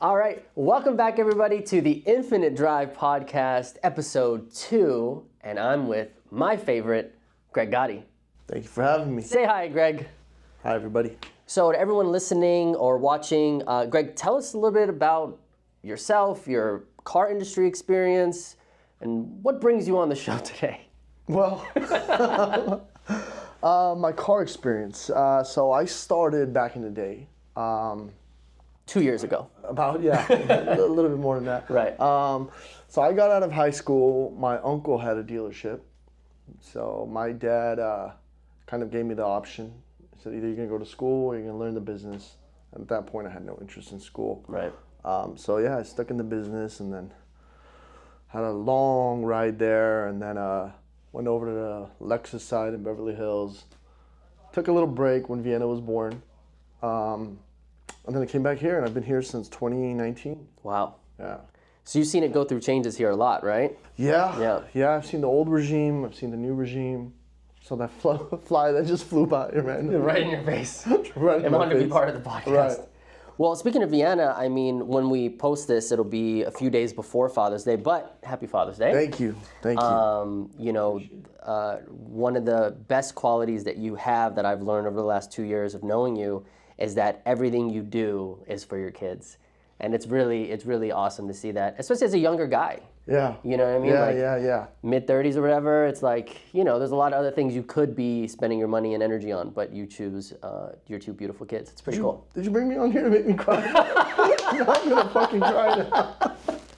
All right, welcome back everybody to the Infinite Drive podcast, episode 2, and I'm with my favorite, Greg Gotti. Thank you for having me. Say hi, Greg. Hi, everybody. So to everyone listening or watching, Greg, tell us a little bit about yourself, your car industry experience, and what brings you on the show today. Well, my car experience. So I started back in the day. 2 years ago. A little bit more than that. Right. So I got out of high school. My uncle had a dealership. So my dad kind of gave me the option. He said, either you're going to go to school or you're going to learn the business. And at that point, I had no interest in school. Right. So yeah, I stuck in the business and then had a long ride there, and then went over to the Lexus side in Beverly Hills. Took a little break when Vienna was born. And then I came back here, and I've been here since 2019. Wow. Yeah. So you've seen it go through changes here a lot, right? Yeah. I've seen the old regime. I've seen the new regime. So that fly that just flew by here, man. Right in your face. Right in my wanted face. to be part of the podcast. Right. Well, speaking of Vienna, I mean, when we post this, it'll be a few days before Father's Day, but happy Father's Day. Thank you. One of the best qualities that you have that I've learned over the last 2 years of knowing you is that everything you do is for your kids. And it's really awesome to see that, especially as a younger guy. Yeah. You know what I mean? Yeah. Mid-30s or whatever, it's like, there's a lot of other things you could be spending your money and energy on, but you choose your 2 beautiful kids. It's pretty cool. Did you bring me on here to make me cry? I'm going to fucking cry now.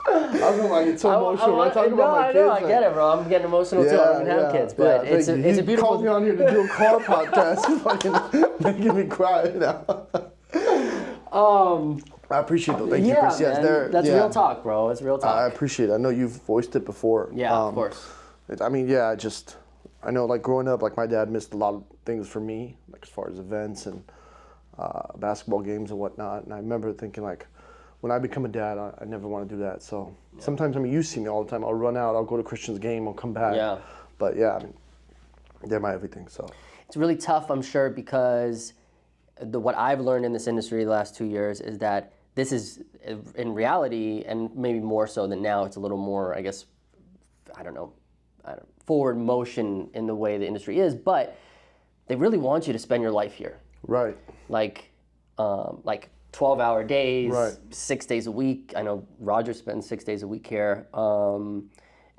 I'm going to get so emotional when I talk about my kids. No, I get it, bro. I'm getting emotional too. I don't even have kids, but it's a beautiful... You called me on here to do a car podcast. It's fucking making me cry now. I appreciate it. Thank you, Chris. Yes, that's real talk, bro. It's real talk. I appreciate it. I know you've voiced it before. Yeah, of course. I know, like, growing up, like, my dad missed a lot of things for me, like, as far as events and basketball games and whatnot. And I remember thinking, like, when I become a dad, I never want to do that. So sometimes, you see me all the time. I'll run out. I'll go to Christian's game. I'll come back. Yeah. But, yeah, they're my everything, so. It's really tough, I'm sure, because what I've learned in this industry the last 2 years is that this is, in reality, and maybe more so than now, it's a little more, I guess, forward motion in the way the industry is, but they really want you to spend your life here. Right. Like 12-hour days, right. 6 days a week. I know Roger spends 6 days a week here.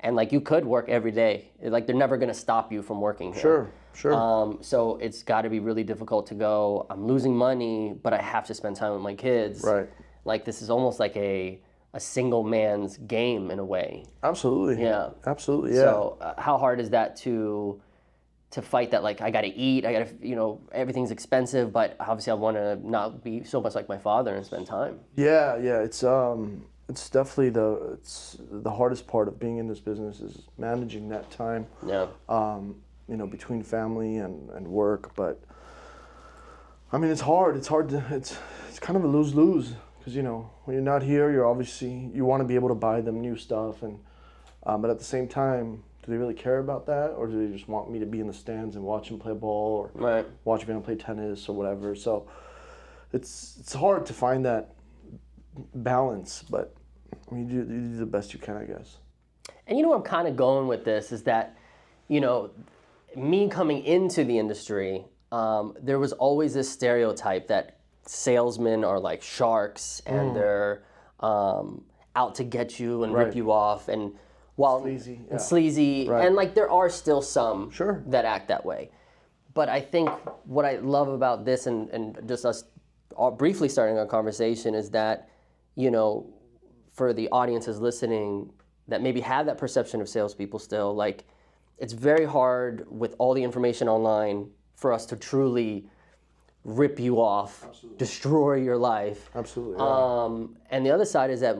And like you could work every day. Like they're never going to stop you from working here. Sure. So it's got to be really difficult to go, I'm losing money, but I have to spend time with my kids. Right. Like this is almost like a single man's game in a way. Absolutely. Yeah. Absolutely, yeah. So how hard is that to fight that, like, I got to eat, I got to, everything's expensive, but obviously I want to not be so much like my father and spend time. Yeah, it's definitely the hardest part of being in this business is managing that time. Yeah. Between family and work, but it's hard. It's kind of a lose-lose because when you're not here, you want to be able to buy them new stuff, and but at the same time, do they really care about that, or do they just want me to be in the stands and watch them play ball, or watch me play tennis or whatever? So it's hard to find that balance, but you do the best you can, I guess. And where I'm kind of going with this is that, me coming into the industry, there was always this stereotype that salesmen are like sharks and they're out to get you and rip you off, and sleazy, right. And like there are still some Sure. that act that way. But I think what I love about this and just us briefly starting our conversation is that, for the audiences listening that maybe have that perception of salespeople still, like it's very hard with all the information online for us to truly rip you off, Absolutely. Destroy your life. Absolutely. Yeah. And the other side is that,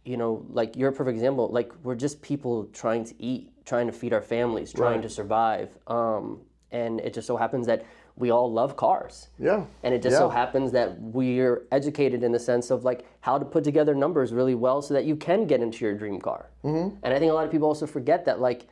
like you're a perfect example, like we're just people trying to eat, trying to feed our families, trying to survive. And it just so happens that we all love cars. Yeah. And it just so happens that we're educated in the sense of like how to put together numbers really well so that you can get into your dream car. Mm-hmm. And I think a lot of people also forget that, like,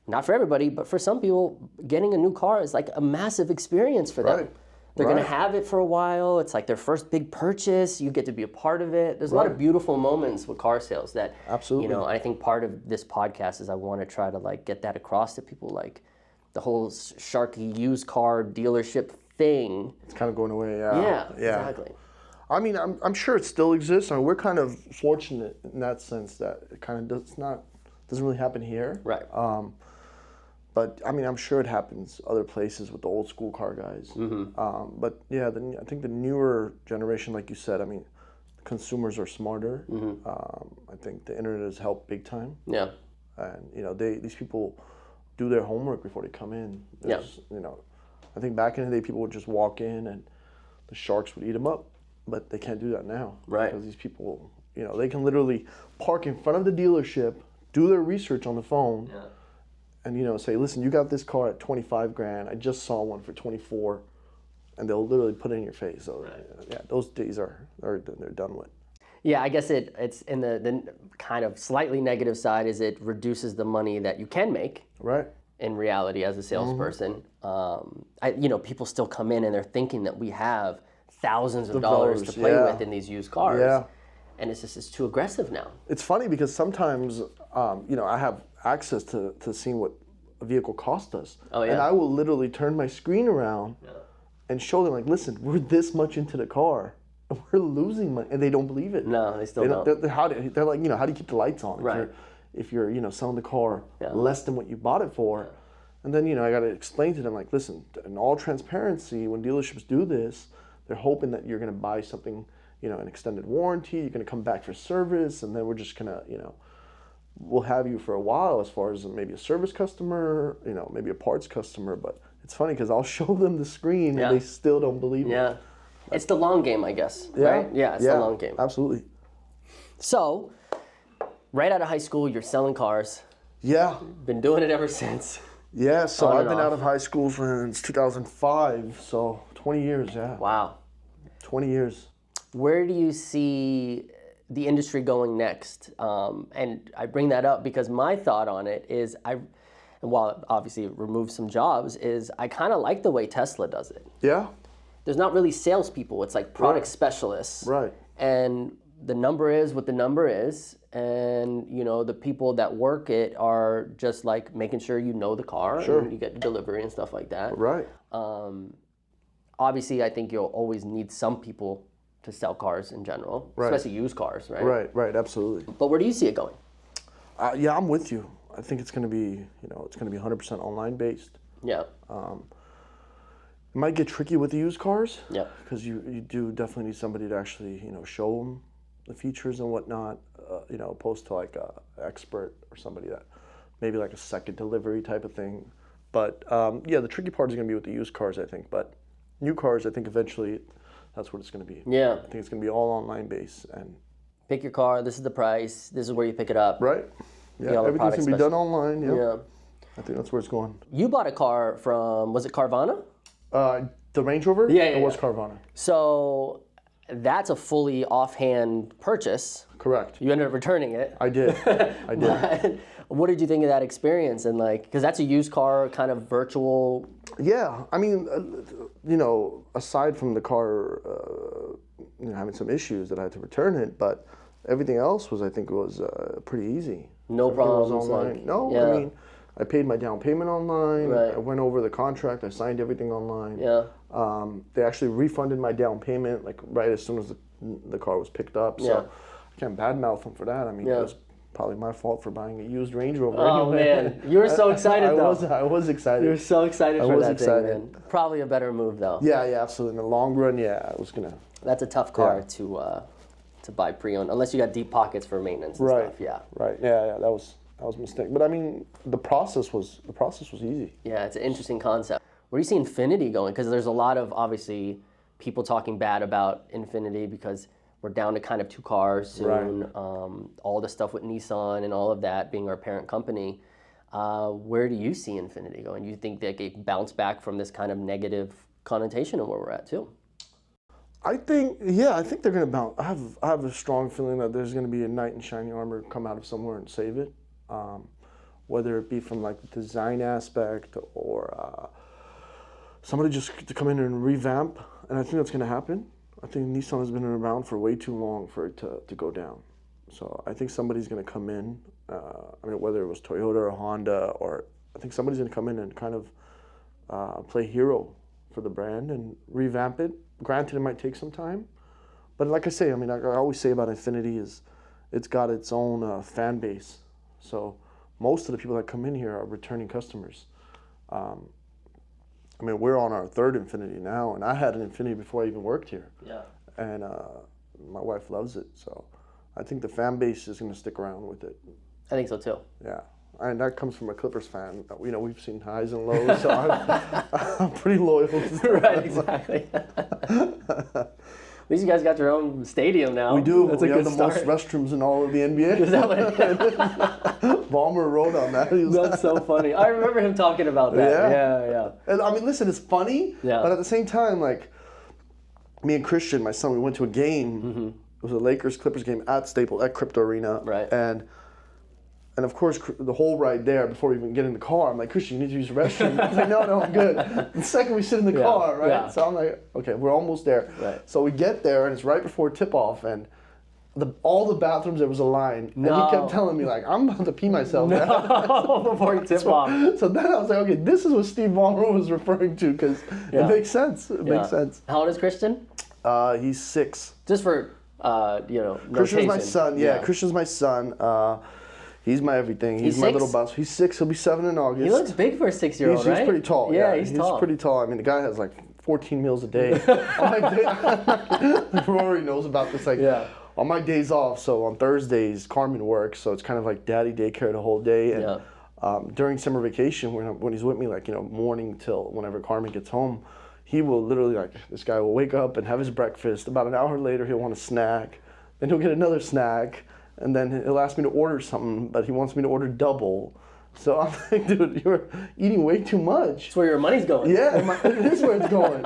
not for everybody, but for some people, getting a new car is like a massive experience for them. They're going to Right. have it for a while. It's like their first big purchase. You get to be a part of it. There's a lot of Right. beautiful moments with car sales that, Absolutely. you know, I think part of this podcast is I want to try to like get that across to people, like the whole Sharky used car dealership thing. It's kind of going away. Yeah. Yeah, exactly. I mean, I'm sure it still exists. I mean, we're kind of fortunate in that sense that it kind of doesn't really happen here. Right. But I mean, I'm sure it happens other places with the old school car guys. But yeah, I think the newer generation, like you said, I mean, consumers are smarter. I think the internet has helped big time. Yeah. And you know, these people do their homework before they come in. Yeah. You know, I think back in the day, people would just walk in and the sharks would eat them up. But they can't do that now. Right. Because these people, you know, they can literally park in front of the dealership, do their research on the phone, and, you know, say, listen, you got this car at 25 grand. I just saw one for 24. And they'll literally put it in your face. So, yeah, those days they're done with. Yeah, I guess it's in the kind of slightly negative side is it reduces the money that you can make. Right. In reality as a salesperson. You know, people still come in and they're thinking that we have thousands of dollars to play with in these used cars. Yeah. And it's too aggressive now. It's funny because sometimes, you know, I have access to seeing what a vehicle cost us. Oh, yeah. And I will literally turn my screen around and show them, like, listen, we're this much into the car. And we're losing money. And they don't believe it. No, they still don't. They're like, you know, how do you keep the lights on? Right. If you're, you know, selling the car less than what you bought it for. And then, you know, I got to explain to them, like, listen, in all transparency, when dealerships do this, they're hoping that you're going to buy something, you know, an extended warranty, you're going to come back for service, and then we're just going to, you know, we'll have you for a while as far as maybe a service customer, you know, maybe a parts customer. But it's funny because I'll show them the screen and they still don't believe it. Yeah. It's the long game, I guess, right? Yeah, it's the long game. Absolutely. So, right out of high school, you're selling cars. Yeah. Been doing it ever since. Yeah, so On I've and been off. out of high school since 2005, so 20 years, yeah. Wow. 20 years. Where do you see the industry going next? And I bring that up because my thought on it is, and while it obviously it removes some jobs, is I kind of like the way Tesla does it. Yeah. There's not really salespeople. It's like product specialists. Right. And the number is what the number is. And, you know, the people that work it are just like making sure you know the car and you get delivery and stuff like that. Right. Obviously, I think you'll always need some people to sell cars in general, especially used cars, right? Right, absolutely. But where do you see it going? Yeah, I'm with you. I think it's going to be, you know, it's going to be 100% online based. Yeah. It might get tricky with the used cars. Yeah. Because you do definitely need somebody to actually, you know, show them the features and whatnot, you know, opposed to like a expert or somebody that maybe like a second delivery type of thing. But yeah, the tricky part is going to be with the used cars, I think. But new cars, I think eventually that's what it's going to be. Yeah. I think it's going to be all online based and. Pick your car. This is the price. This is where you pick it up. Right. Yeah. all the Everything's going to be done online. Yeah. Yeah. I think that's where it's going. You bought a car from, was it Carvana? The Range Rover? Yeah, It was Carvana. So that's a fully offhand purchase. Correct. You ended up returning it. I did. I did. But what did you think of that experience? And like, because that's a used car kind of virtual. Yeah, I mean, you know, aside from the car, you know, having some issues that I had to return it, but everything else was, I think, was pretty easy. No Everything was problems. online. Like, No, yeah. I mean, I paid my down payment online. Right. I went over the contract. I signed everything online. Yeah. They actually refunded my down payment like right as soon as the car was picked up. So Yeah. I can't badmouth them for that. I mean, Yeah. it was probably my fault for buying a used Range Rover. Oh anyway. man, you were so excited though. I was excited. You were so excited for was that excited. thing, man. Probably a better move though. Yeah, absolutely. In the long run, yeah, I was gonna. That's a tough car Yeah. to buy pre-owned, unless you got deep pockets for maintenance and Right. stuff. Yeah. Right. Yeah. That was a mistake. But I mean, the process was easy. Yeah, it's an interesting concept. Where do you see Infiniti going? Because there's a lot of, obviously, people talking bad about Infiniti because we're down to kind of 2 cars soon. Right. All the stuff with Nissan and all of that being our parent company. Where do you see Infiniti going? Do you think they could bounce back from this kind of negative connotation of where we're at too? I think they're gonna bounce. I have a strong feeling that there's gonna be a knight in shining armor come out of somewhere and save it. Whether it be from like the design aspect or somebody just to come in and revamp, and I think that's going to happen. I think Nissan has been around for way too long for it to go down. So I think somebody's going to come in, I mean, whether it was Toyota or Honda, or I think somebody's going to come in and kind of play hero for the brand and revamp it. Granted, it might take some time, but like I say, I mean, I always say about Infiniti is it's got its own fan base. So most of the people that come in here are returning customers. I mean, we're on our third Infiniti now, and I had an Infiniti before I even worked here. Yeah. And my wife loves it, so I think the fan base is going to stick around with it. I think so too. Yeah, and that comes from a Clippers fan. You know, we've seen highs and lows, so I'm pretty loyal. Right, exactly. At least you guys got your own stadium now. We do. That's we a have good the start. most restrooms in all of the NBA. Is that what Ballmer wrote on that. That's so funny. I remember him talking about that. Yeah. And, I mean, listen, it's funny, Yeah. but at the same time, like, me and Christian, my son, we went to a game. Mm-hmm. It was a Lakers-Clippers game at Staples, at Crypto Arena. Right. And of course, the whole ride there, before we even get in the car, I'm like, Christian, you need to use the restroom. He's like, no, I'm good. The second we sit in the car, right? Yeah. So I'm like, okay, we're almost there. Right. So we get there, and it's right before tip-off, and all the bathrooms, there was a line. No. And he kept telling me, like, I'm about to pee myself. Before you tip off. So then I was like, okay, this is what Steve Ballmer was referring to, because Yeah. it makes sense. It makes sense. How old is Christian? He's 6. Just for, Christian's my notation. son. Yeah, Christian's my son. He's my everything. He's my 6? little boss. He's 6. He'll be 7 in August. He looks big for a 6-year-old, right? He's pretty tall. Yeah, he's tall. pretty tall. I mean, the guy has like 14 meals a day. Rory knows about this. Like, on my days off, so on Thursdays, Carmen works, so it's kind of like daddy daycare the whole day. And during summer vacation, when he's with me, like, morning till whenever Carmen gets home, he will literally, like, this guy will wake up and have his breakfast. About an hour later, he'll want a snack. Then he'll get another snack. And then he'll ask me to order something, but he wants me to order double. So I'm like, dude, you're eating way too much. That's where your money's going. Yeah, it is where it's going.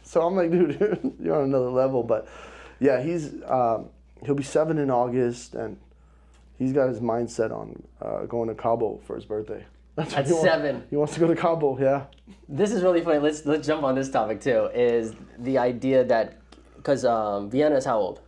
So I'm like, dude, you're on another level. But yeah, he'll be 7 in August, and he's got his mindset on going to Cabo for his birthday. At 7. He wants to go to Cabo, yeah. This is really funny. Let's jump on this topic too. Is the idea that because Vienna is how old?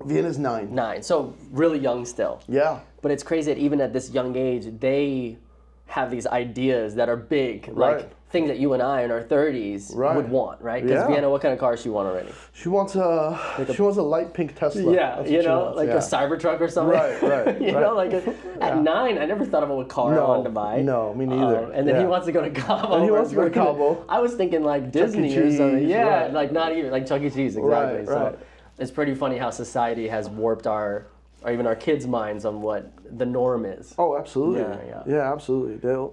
Vienna's 9. 9. So really young still. Yeah. But it's crazy that even at this young age, they have these ideas that are big, like things that you and I in our 30s would want, right? Because Vienna, what kind of car does she want already? She wants a light pink Tesla. Yeah, That's you what she know, wants, like a Cybertruck or something. Right. You know, like at 9, I never thought of what car I wanted to buy. No, me neither. And then he wants to go to Cabo. And he wants to go to Cabo. I was thinking like Disney or something. Yeah, like not even like Chuck E. Cheese, exactly. So it's pretty funny how society has warped or even our kids' minds on what the norm is. Oh, absolutely. Yeah. Absolutely. I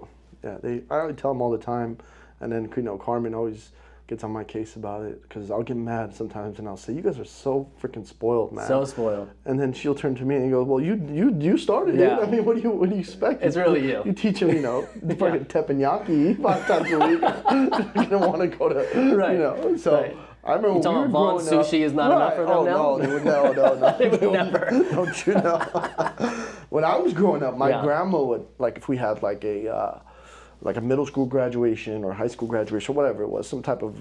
always tell them all the time, and then Carmen always gets on my case about it because I'll get mad sometimes and I'll say, "You guys are so freaking spoiled, man." So spoiled. And then she'll turn to me and go, "Well, you started it. I mean, what do you expect? It's really you. You teach them, fucking teppanyaki 5 times a week. You don't want to go to, So. I remember you talking about Vaughn sushi is not enough for them now? No, no. They would never. Don't you know? When I was growing up, my grandma would, like, if we had like a middle school graduation or high school graduation or whatever it was, some type of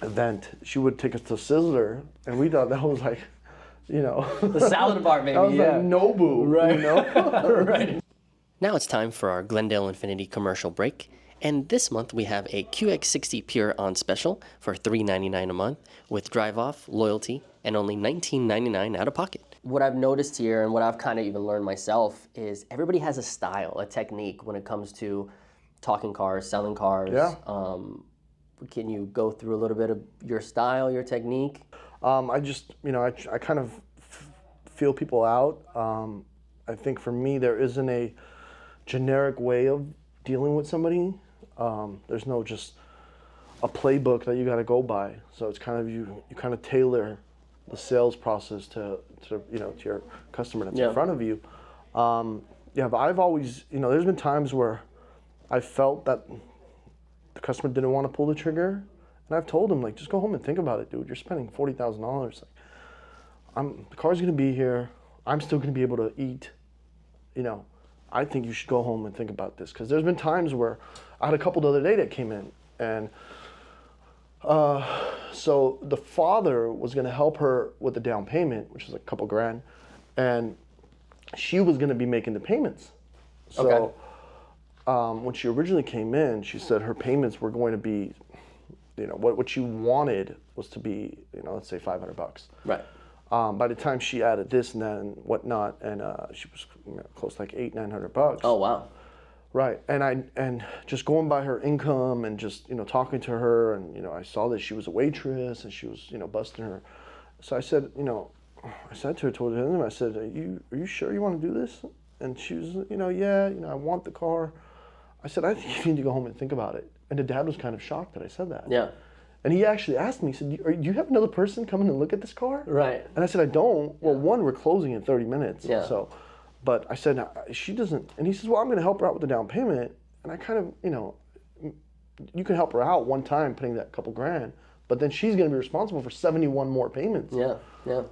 event, she would take us to Sizzler, and we thought that was like, the salad bar, maybe. That was like Nobu, right? Right. Now it's time for our Glendale Infiniti commercial break. And this month we have a QX60 Pure on special for $399 a month with drive-off, loyalty, and only $19.99 out of pocket. What I've noticed here and what I've kind of even learned myself is everybody has a style, a technique when it comes to talking cars, selling cars. Yeah. Can you go through a little bit of your style, your technique? I just, I kind of feel people out. I think for me there isn't a generic way of dealing with somebody. There's no just a playbook that you got to go by. So it's kind of you kind of tailor the sales process to your customer that's in front of you. But I've always, there's been times where I felt that the customer didn't want to pull the trigger, and I've told them, like, just go home and think about it, dude. You're spending $40,000. Like, the car's gonna be here. I'm still gonna be able to eat. I think you should go home and think about this, because there's been times where I had a couple the other day that came in, And so the father was going to help her with the down payment, which was like a couple grand, and she was going to be making the payments. So when she originally came in, she said her payments were going to be, what she wanted was to be, let's say $500. Right. By the time she added this and that and whatnot, and she was close to like $800-900. Oh wow. Right, and just going by her income and just talking to her, and I saw that she was a waitress and she was busting her. So I said, I said to her towards the end, I said, are you sure you want to do this? And she was, yeah, I want the car. I said, I think you need to go home and think about it. And the dad was kind of shocked that I said that. Yeah. And he actually asked me, he said, do you have another person coming to look at this car? Right. And I said, I don't. Well, one, we're closing in 30 minutes. Yeah. So, but I said, she doesn't. And he says, well, I'm going to help her out with the down payment. And I kind of, you can help her out one time putting that couple grand, but then she's going to be responsible for 71 more payments. Yeah. Yeah.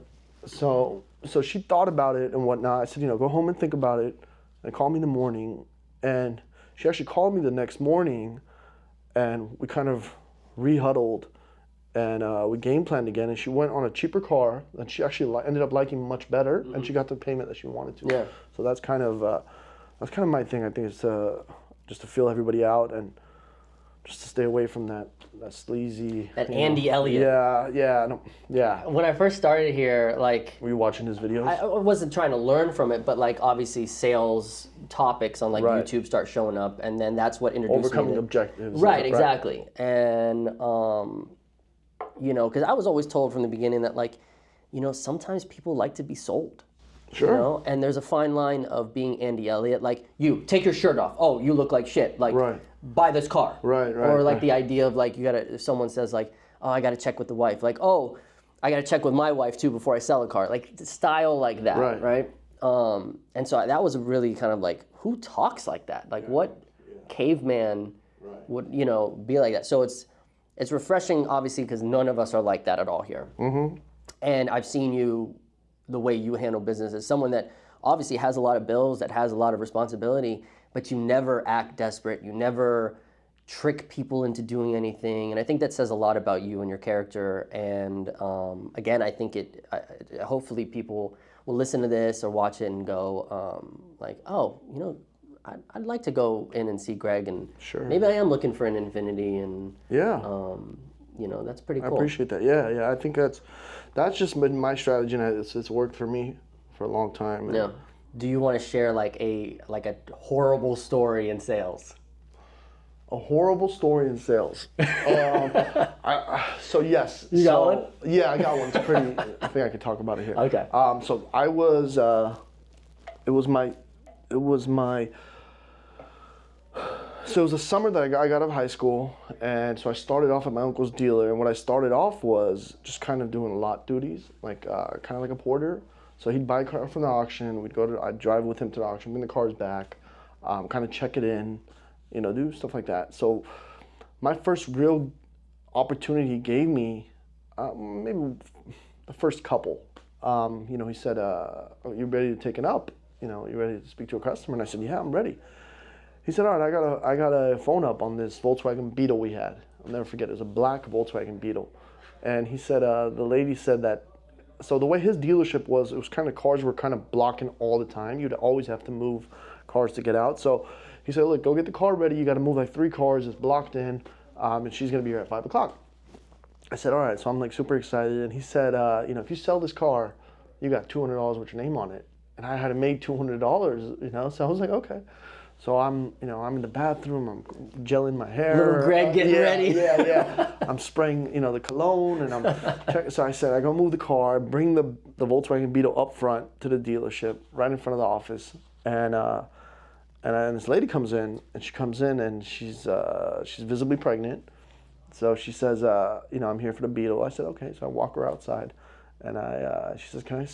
So she thought about it and whatnot. I said, go home and think about it and call me in the morning. And she actually called me the next morning, and we kind of re-huddled, and we game planned again, and she went on a cheaper car that she actually ended up liking much better, and she got the payment that she wanted to. Yeah. So that's kind of my thing. I think it's just to feel everybody out and just to stay away from that sleazy. That Andy Elliott. Yeah. When I first started here, Were you watching his videos? I wasn't trying to learn from it, but obviously sales topics on Right. YouTube start showing up, and then that's what introduced Overcoming me to objectives. Right, exactly. And because I was always told from the beginning that sometimes people like to be sold. Sure. And there's a fine line of being Andy Elliott, you take your shirt off. Oh, you look like shit. Right. Buy this car. Right. Or the idea of you gotta. If someone says oh, I gotta check with the wife. Oh, I gotta check with my wife too before I sell a car. Style like that. Right. And so that was really kind of who talks like that? What caveman would be like that? So it's refreshing, obviously, because none of us are like that at all here. Mm-hmm. And I've seen you. The way you handle business as someone that obviously has a lot of bills, that has a lot of responsibility, but you never act desperate. You never trick people into doing anything. And I think that says a lot about you and your character. And again, I think hopefully people will listen to this or watch it and go I'd like to go in and see Greg, and sure. Maybe I am looking for an Infiniti, and that's pretty cool. I appreciate that. Yeah. I think that's just been my strategy, and it's worked for me for a long time. Yeah. Do you want to share a horrible story in sales? A horrible story in sales. So yes. You got one? Yeah, I got one. It's pretty. I think I could talk about it here. Okay. So I was. It was my. So it was the summer that I got out of high school, and so I started off at my uncle's dealer, and what I started off was just kind of doing lot duties, kind of like a porter. So he'd buy a car from the auction, I'd drive with him to the auction, bring the cars back, kind of check it in, do stuff like that. So my first real opportunity he gave me, maybe the first couple, he said, are you ready to take it up? You ready to speak to a customer? And I said, yeah, I'm ready. He said, all right, I got a phone up on this Volkswagen Beetle we had. I'll never forget, it was a black Volkswagen Beetle. And he said, the lady said that, so the way his dealership was, it was kind of cars were kind of blocking all the time. You'd always have to move cars to get out. So he said, look, go get the car ready. You got to move 3 cars, it's blocked in, and she's going to be here at 5 o'clock. I said, all right, so I'm super excited. And he said, if you sell this car, you got $200 with your name on it. And I had made $200, so I was like, okay. So I'm in the bathroom, I'm gelling my hair. Little Greg getting ready. Yeah. I'm spraying, the cologne, and I'm checking. So I said, I go move the car, bring the Volkswagen Beetle up front to the dealership, right in front of the office, and this lady comes in, and she's visibly pregnant. So she says, I'm here for the Beetle. I said, okay. So I walk her outside, and she says, can I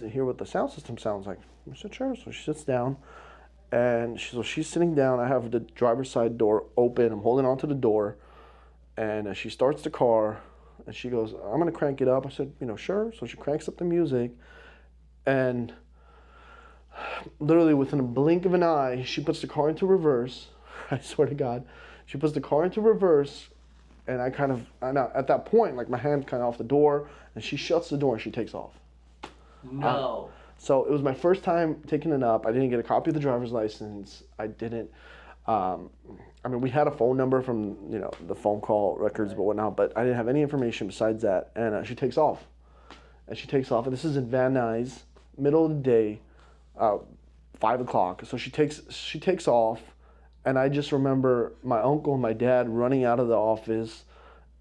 hear what the sound system sounds like? I said, sure. So she sits down. And she's sitting down. I have the driver's side door open. I'm holding onto the door. And she starts the car. And she goes, I'm going to crank it up. I said, sure. So she cranks up the music. And literally within a blink of an eye, she puts the car into reverse. I swear to God. She puts the car into reverse, and I know, at that point, like my hand kind of off the door, and she shuts the door and she takes off. No. So it was my first time taking it up. I didn't get a copy of the driver's license. I didn't. I mean, we had a phone number from the phone call records, but whatnot. But I didn't have any information besides that. And she takes off, and this is in Van Nuys, middle of the day, 5 o'clock. So she takes off, and I just remember my uncle and my dad running out of the office,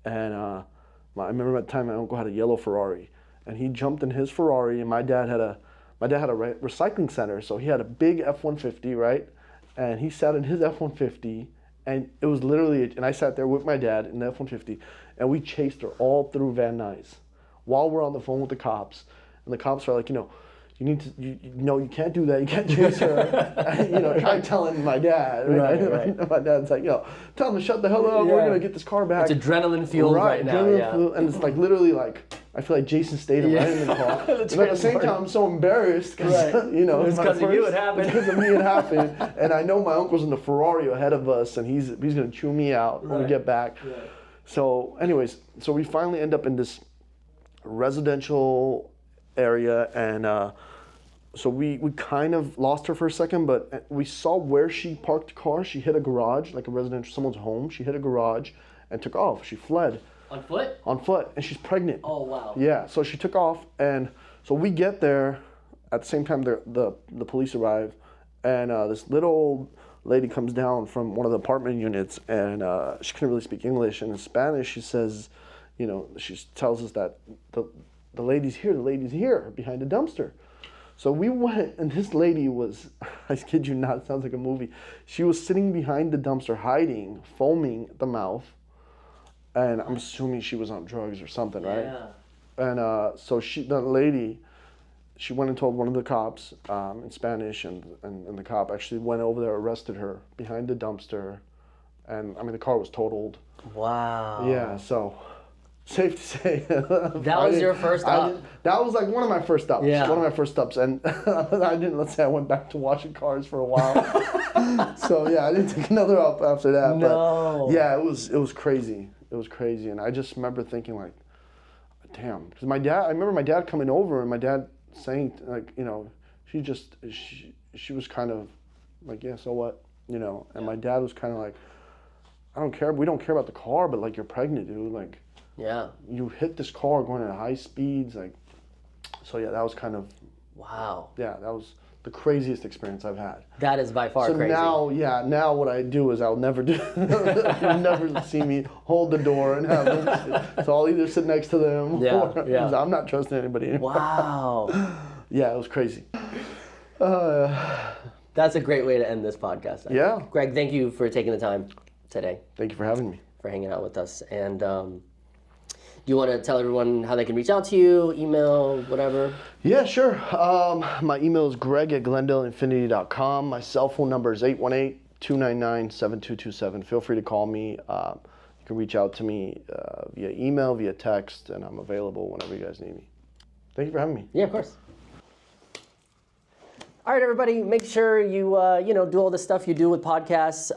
and I remember at the time my uncle had a yellow Ferrari, and he jumped in his Ferrari, and my dad had a recycling center, so he had a big F-150, right? And he sat in his F-150, and it was literally, and I sat there with my dad in the F-150, and we chased her all through Van Nuys while we're on the phone with the cops. And the cops are like, you need to, you can't do that, you can't chase her. Try telling my dad. Right. My dad's like, tell him to shut the hell up, we're gonna get this car back. It's adrenaline fueled right now, and it's like literally like, I feel like Jason Statham right in the car. But at the same time, I'm so embarrassed because, it's because of you it happened. Because of me it happened. And I know my uncle's in the Ferrari ahead of us, and he's going to chew me out when we get back. Right. So anyways, we finally end up in this residential area, and so we kind of lost her for a second, but we saw where she parked the car. She hit a garage, like someone's home. She hit a garage and took off. She fled. On foot? On foot, and she's pregnant. Oh, wow. Yeah, so she took off, and so we get there at the same time the police arrive, and this little old lady comes down from one of the apartment units, and she couldn't really speak English, and in Spanish she says, she tells us that the lady's here behind the dumpster. So we went, and this lady was, I kid you not, it sounds like a movie. She was sitting behind the dumpster, hiding, foaming at the mouth. And I'm assuming she was on drugs or something, right? Yeah. And so the lady, she went and told one of the cops in Spanish, and the cop actually went over there, arrested her behind the dumpster, and I mean the car was totaled. Wow. Yeah, so safe to say. That was your first stop? That was like one of my first stops. Yeah. One of my first stops, and let's say I went back to washing cars for a while. So yeah, I didn't take another up after that. No. But yeah, it was crazy. It was crazy, and I just remember thinking like, damn, because I remember my dad coming over, and my dad saying like, she was kind of like, yeah, so what, and my dad was kind of like, I don't care, we don't care about the car, but like, you're pregnant, dude, like, yeah, you hit this car going at high speeds, like, so yeah, that was kind of, wow, yeah, that was the craziest experience I've had. That is by far crazy. So now what I do is I'll never do, you'll never see me hold the door and have them. So I'll either sit next to them or I'm not trusting anybody anymore. Wow. Yeah, it was crazy. That's a great way to end this podcast. I think. Greg, thank you for taking the time today. Thank you for having me. For hanging out with us. And do you want to tell everyone how they can reach out to you, email, whatever? Yeah, sure. My email is greg@glendaleinfiniti.com. My cell phone number is 818-299-7227. Feel free to call me. You can reach out to me via email, via text, and I'm available whenever you guys need me. Thank you for having me. Yeah, of course. All right, everybody, make sure you do all the stuff you do with podcasts.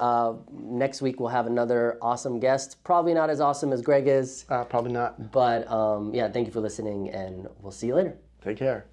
Next week, we'll have another awesome guest. Probably not as awesome as Greg is. Probably not. But, thank you for listening, and we'll see you later. Take care.